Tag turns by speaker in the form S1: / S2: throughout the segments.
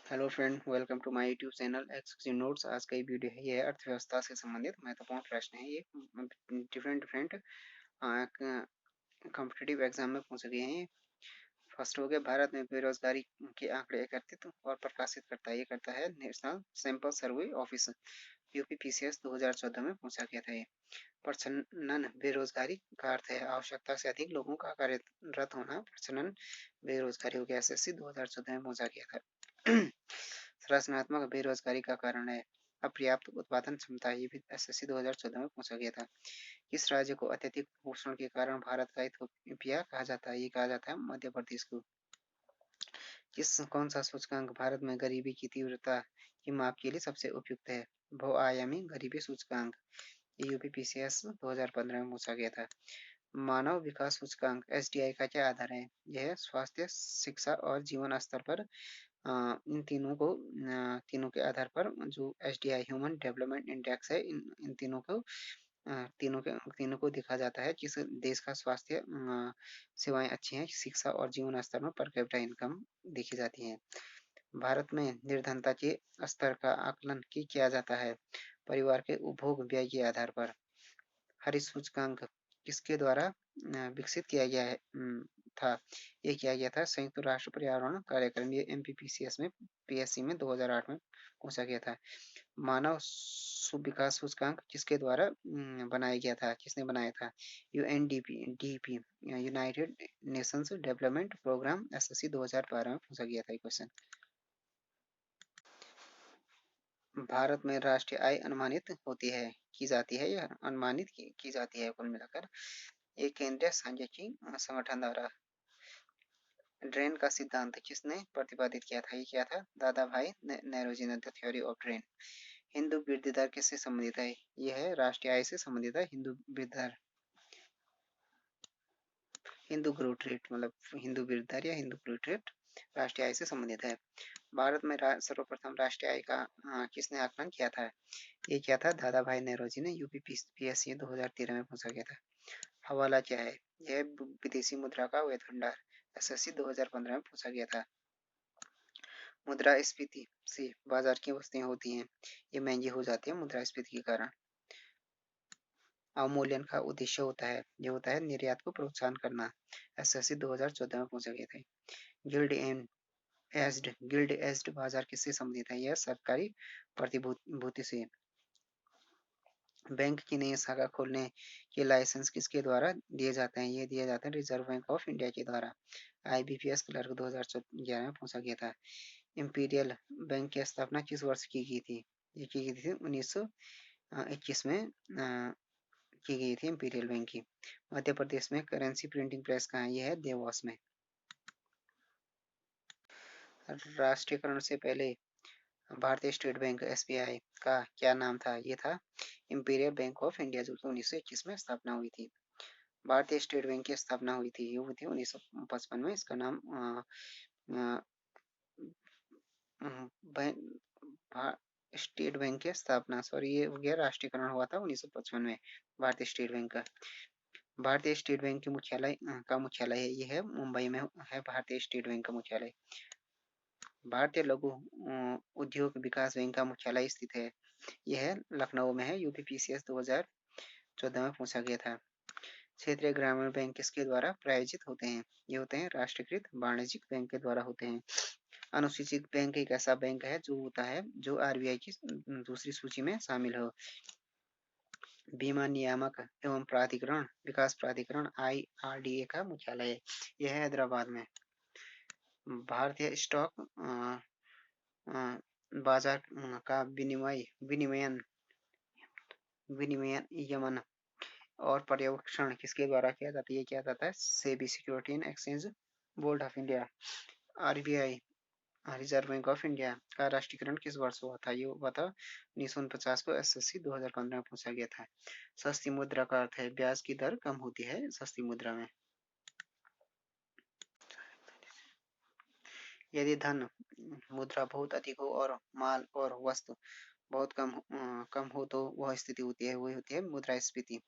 S1: Hello friend, welcome to my YouTube channel exclusive notes. आज का ये वीडियो है, ये अर्थव्यवस्था से संबंधित महत्वपूर्ण प्रश्न है। ये डिफरेंट डिफरेंट कॉम्पिटिटिव एग्जाम में पूछे गए हैं। फर्स्ट हो गया, भारत में बेरोजगारी के आंकड़े एकत्रित और प्रकाशित करता है। ये करता है national sample survey office, UPPCS 2014 में पूछा गया था। ये प्रच्छन्न बेरोजगारी का अर्थ है आवश्यकता से अधिक लोगों का कार्यरत होना। प्रच्छन्न बेरोजगारी हो गया, एसएससी 2014 में पूछा गया था। संरचनात्मक बेरोजगारी का कारण है अपर्याप्त उत्पादन क्षमता। ये भी एसएससी 2014 में पूछा गया था। किस राज्य को अत्यधिक कुपोषण के कारण भारत का इथोपिया कहा जाता है? ये कहा जाता है मध्य प्रदेश को। कौन सा सूचकांक भारत में गरीबी की तीव्रता की माप के लिए सबसे उपयुक्त है? बहुआयामी गरीबी सूचकांक, यूपीपीसीएस 2015 में पूछा गया था। मानव विकास सूचकांक एसडीआई का क्या आधार है? यह स्वास्थ्य, शिक्षा और जीवन स्तर पर इन तीनों के आधार पर जो एसडीआई ह्यूमन डेवलपमेंट इंडेक्स है, इन तीनों को देखा जाता है। किस देश का स्वास्थ्य सेवाएं अच्छी हैं, शिक्षा और जीवन स्तर में पर कैपिटा इनकम देखी जाती है। भारत में निर्धनता के स्तर का आकलन किया जाता है परिवार के उपभोग व्यय के आधार पर। हरित सूचकांक किसके द्वारा विकसित किया गया था? ये किया गया था संयुक्त राष्ट्र पर्यावरण कार्यक्रम। ये एमपीपीसीएस में पीएससी में 2008 में पूछा गया था। मानव विकास सूचकांक किसके द्वारा बनाया गया था? किसने बनाया था? UNDP DP, United Nations Development Programme, SSC 2012 में पूछा गया था ये क्वेश्चन। भारत में राष्ट्रीय आय अनुमानित होती है, की जाती है, या अनुमानित की जाती है कुल मिलाकर। ये केंद्रीय सांख्यिकी संगठन द्वारा। ड्रेन का सिद्धांत किसने प्रतिपादित किया था? ये क्या था? दादा भाई नेहरूजी ने, the theory of drain. Hindu वृद्धि दर किससे संबंधित है? यह है राष्ट्रीय आय से संबंधित है, हिंदू वृद्धि दर। हिंदू ग्रोथ रेट, मतलब हिंदू वृद्धि दर या हिंदू ग्रोथ रेट राष्ट्रीय आय से संबंधित है। भारत में सर्वप्रथम राष्ट्रीय आय का किसने आकलन किया था? ये क्या था? दादा भाई नेहरूजी ने, यूपीपीएससी 2013 में पूछा गया था। हवाला क्या है? यह विदेशी मुद्रा का अवैध भंडार, एसएससी 2015 में पूछा गया था। मुद्रास्फीति से बाजार की वस्तुएं होती हैं, ये महंगी हो जाती है मुद्रास्फीति के कारण। अवमूल्यन का उद्देश्य होता है, ये होता है निर्यात को प्रोत्साहन करना। एसएससी 2014 में पूछा गया था। गिल्ड एंड गिल्ड एज्ड बाजार किससे संबंधित है? यह सरकारी प्रतिभूति से। बैंक की नई शाखा खोलने के लाइसेंस किसके द्वारा दिए जाते हैं? ये दिए जाते हैं रिजर्व बैंक ऑफ इंडिया के द्वारा। आईबीपीएस क्लर्क 2011 में पूछा गया था। इंपीरियल बैंक की स्थापना किस वर्ष की गई थी? ये की गई थी 1921 में की गई थी इंपीरियल बैंक की। मध्य प्रदेश में करेंसी प्रिंटिंग प्रेस कहाँ है? यह है देवास में। राष्ट्रीयकरण से पहले भारतीय स्टेट बैंक एसबीआई का क्या नाम था? ये था इंपीरियल बैंक ऑफ इंडिया, जो कि 1921 में स्थापना हुई थी। भारतीय स्टेट बैंक की स्थापना हुई थी, ये हुई थी 1955 में। इसका नाम स्टेट बैंक की स्थापना, सॉरी, ये हो गया राष्ट्रीयकरण हुआ था 1955 में भारतीय स्टेट बैंक का। भारतीय स्टेट बैंक की मुख्यालय का मुख्यालय है, ये है मुंबई में है भारतीय स्टेट बैंक का मुख्यालय। भारतीय लघु उद्योग विकास बैंक का मुख्यालय स्थित है, यह है लखनऊ में है। यूपीपीसीएस 2014 में पूछा गया था। क्षेत्रीय ग्रामीण बैंक किसके द्वारा प्रायोजित होते हैं? ये होते हैं राष्ट्रीयकृत वाणिज्यिक बैंक के द्वारा होते हैं। अनुसूचित बैंक एक ऐसा बैंक है जो होता है जो आरबीआई की दूसरी सूची में शामिल हो। बीमा नियामक एवं प्राधिकरण विकास प्राधिकरण आईआरडीए का मुख्यालय है, यह है हैदराबाद में। भारतीय स्टॉक बाजार का विनियमन और पर्यवेक्षण किसके द्वारा किया जाता है? ये किया जाता है SEBI, security and exchange board of India. RBI, reserve bank of India का राष्ट्रीयकरण किस वर्ष हुआ था? ये हुआ था 1949 को। एसएससी 2015 में पूछा गया था। सस्ती मुद्रा का अर्थ है ब्याज की दर कम होती है सस्ती मुद्रा में। यदि धन मुद्रा बहुत अधिक हो और माल और वस्तु बहुत कम हो तो वह स्थिति होती है, वही होती है मुद्रास्फीति।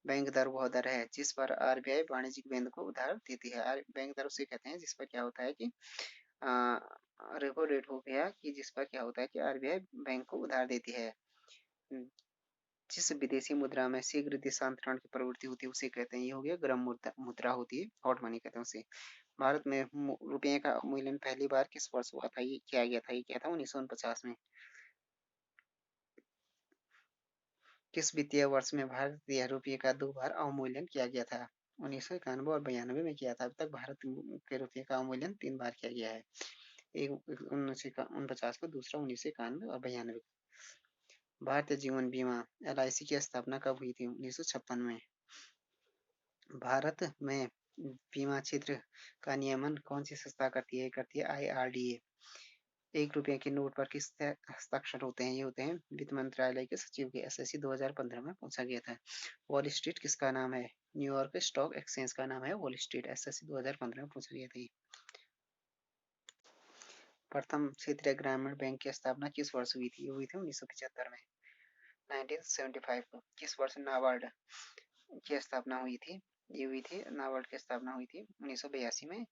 S1: बैंक दर वह दर है जिस पर आरबीआई वाणिज्यिक बैंक को उधार देती है। बैंक दर उसे कहते हैं जिस पर क्या होता है कि रेपो रेट हो गया कि जिस पर क्या होता है कि आरबीआई बैंक को उधार देती है। जिस विदेशी मुद्रा में शीघ्र देशांतरण की प्रवृत्ति होती है उसे कहते हैं, ये हो गया गर्म मुद्रा मुद्रा होती है, हॉट मनी कहते हैं उसे। भारत में रुपये का मूल्यन पहली बार किस वर्ष हुआ था, ये किया गया था, ये किया था 1949 में। किस वित्तीय वर्ष में भारतीय रुपये का 2 बार अवमूल्यन किया गया था? 1991 और 92 में किया था। अब तक भारत के रुपये का अवमूल्यन 3 बार किया गया है। एक 1949 को, दूसरा 1991 और 92। भारतीय जीवन बीमा LIC की स्थापना कब हुई थी? 1956 में। भारत में बीमा क्षेत्र का नियमन कौन सी संस्था करती है? करती है IRDA। 1 रुपये के नोट पर किसके हस्ताक्षर होते हैं? ये होते हैं वित्त मंत्रालय के सचिव के। SSC 2015 में पूछा गया था। वॉल स्ट्रीट किसका नाम है? न्यूयॉर्क स्टॉक एक्सचेंज का नाम है वॉल स्ट्रीट। SSC 2015 में पूछा गया था। प्रथम क्षेत्रीय ग्रामीण बैंक की स्थापना किस वर्ष हुई थी? हुई थी 1975 में। 1975 को। किस वर्ष नाबार्ड की स्थापना हुई थी? ये हुई थी, नाबार्ड की स्थापना हुई थी 1982 में।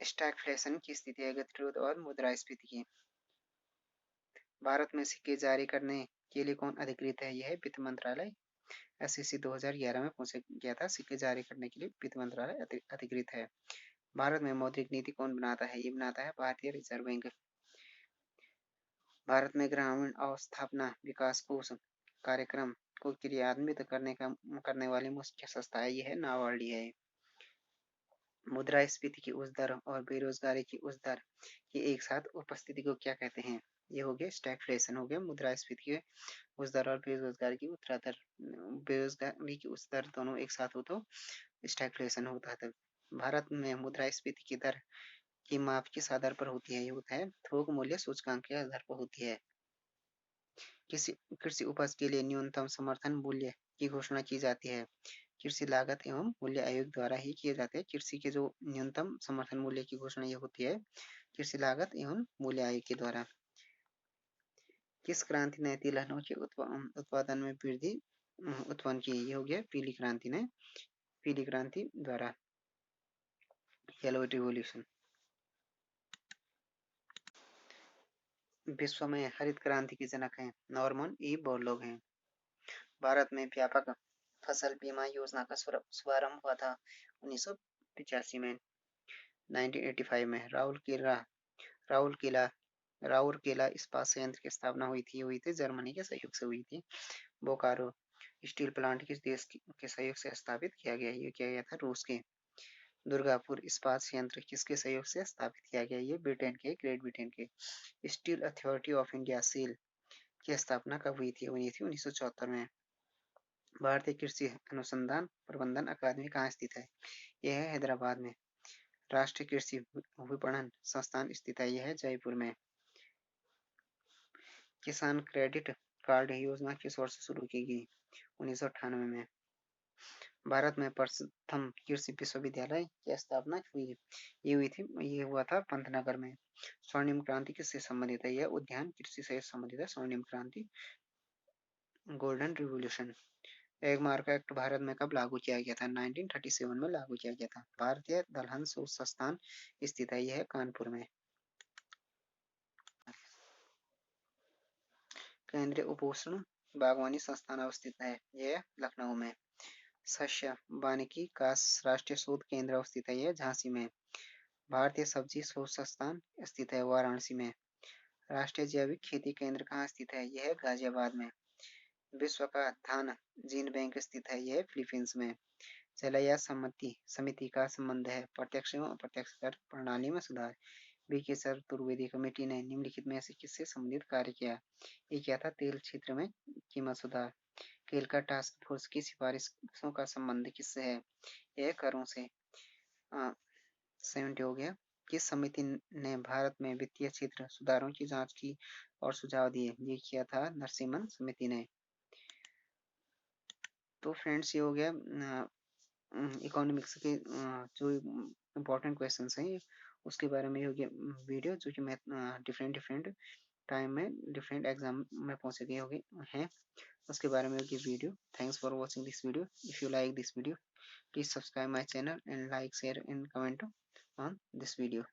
S1: स्टैगफ्लेशन की स्थिति है गतिरोध और मुद्रास्फीति की। भारत में सिक्के जारी करने के लिए कौन अधिकृत है? यह है वित्त मंत्रालय। SEC 2011 में पूछा गया था, सिक्के जारी करने के लिए वित्त मंत्रालय अधिकृत है। भारत में मौद्रिक नीति कौन बनाता है? ये बनाता है भारतीय रिजर्व बैंक। भारत में ग्रामीण अवस्थापना विकास कोष कार्यक्रम को क्रियान्वित करने वाली मुख्य संस्था है, यह है नाबार्ड है। मुद्रास्फीति की उच्च दर और बेरोजगारी की उच्च दर की एक साथ उपस्थिति को क्या कहते हैं? ये हो गया स्टैगफ्लेशन हो गया। मुद्रास्फीति की उच्च दर और बेरोजगारी की उत्तरा दर, बेरोजगारी की उच्च दर दोनों एक साथ हो तो स्टैगफ्लेशन होता है। भारत में मुद्रास्फीति की दर की माप किस आधार पर होती है? ये होता है थोक मूल्य सूचकांक के आधार पर होती है। किसी कृषि उपज के लिए न्यूनतम समर्थन मूल्य की घोषणा की जाती है? कृषि लागत एवं मूल्य आयोग द्वारा ही किए जाते हैं। कृषि के जो न्यूनतम समर्थन मूल्य की घोषणा ये होती है कृषि लागत एवं मूल्य आयोग के द्वारा। किस क्रांति ने तिलहनों के उत्पादन में वृद्धि उत्पन्न की? ये हो गया पीली क्रांति ने, पीली क्रांति द्वारा, येलो रिवॉल्यूशन। विश्व में हरित क्रांति के जनक हैं नॉर्मन ई बोरलॉग हैं। भारत में व्यापक फसल बीमा योजना का शुभारंभ हुआ था 1985 में। 1985 में राउरकेला इस्पात संयंत्र की स्थापना हुई थी जर्मनी के सहयोग से हुई थी। बोकारो स्टील प्लांट किस देश के सहयोग से स्थापित किया गया? ये किया गया था रूस के। दुर्गापुर इस्पात संयंत्र किसके सहयोग से स्थापित किया गया? ये ब्रिटेन के, ग्रेट ब्रिटेन के। Steel Authority of India SAIL की स्थापना कब हुई थी? 1974 में। भारतीय कृषि अनुसंधान प्रबंधन अकादमी कहाँ स्थित है? यह है हैदराबाद में। राष्ट्रीय कृषि विपणन संस्थान स्थित है, यह है जयपुर में। किसान क्रेडिट कार्ड योजना किस वर्ष शुरू की गई? 1998 में। भारत में प्रथम कृषि विश्वविद्यालय की स्थापना ये हुआ था पंतनगर में। स्वर्णिम क्रांति किससे संबंधित है? यह उद्यान कृषि से संबंधित है। स्वर्णिम क्रांति, golden revolution. Egg mark act Bharat में कब लागू किया गया था? 1937 में लागू किया गया था। भारतीय दलहन शोध संस्थान स्थित है, यह है कानपुर में। केंद्रीय उपोष्ण बागवानी संस्थान अवस्थित है, यह लखनऊ में। शस्य वानिकी का राष्ट्रीय शोध केंद्र अवस्थित है, यह झांसी में। भारतीय सब्जी शोध संस्थान स्थित है वाराणसी में। राष्ट्रीय जैविक खेती केंद्र कहाँ स्थित है? यह है गाजियाबाद में। विश्व का धान जीन बैंक स्थित है, यह फिलीपींस में। जलया समिति का संबंध है प्रत्यक्ष एवं अप्रत्यक्ष कर प्रणाली में सुधार। बीके चतुर्वेदी कमेटी ने निम्नलिखित में से किससे संबंधित कार्य किया? ये क्या था? तेल क्षेत्र में कीमत सुधार। केलका टास्क फोर्स की सिफारिशों का संबंध किससे है? यह करों से। 70 हो गया। किस समिति ने भारत में वित्तीय क्षेत्र सुधारों की जांच की और सुझाव दिए? ये किया था नरसिम्हन समिति ने। तो फ्रेंड्स ये हो गया इकोनॉमिक्स के जो इम्पोर्टेंट क्वेश्चंस हैं उसके बारे में हो गया वीडियो, जो कि मैं डिफरेंट डिफरेंट टाइम में डिफरेंट एग्जाम में पहुंचे गए होंगे हैं, उसके बारे में होगी video. Thanks for watching this video. If you like this video, please subscribe my channel and like, share and comment on this video.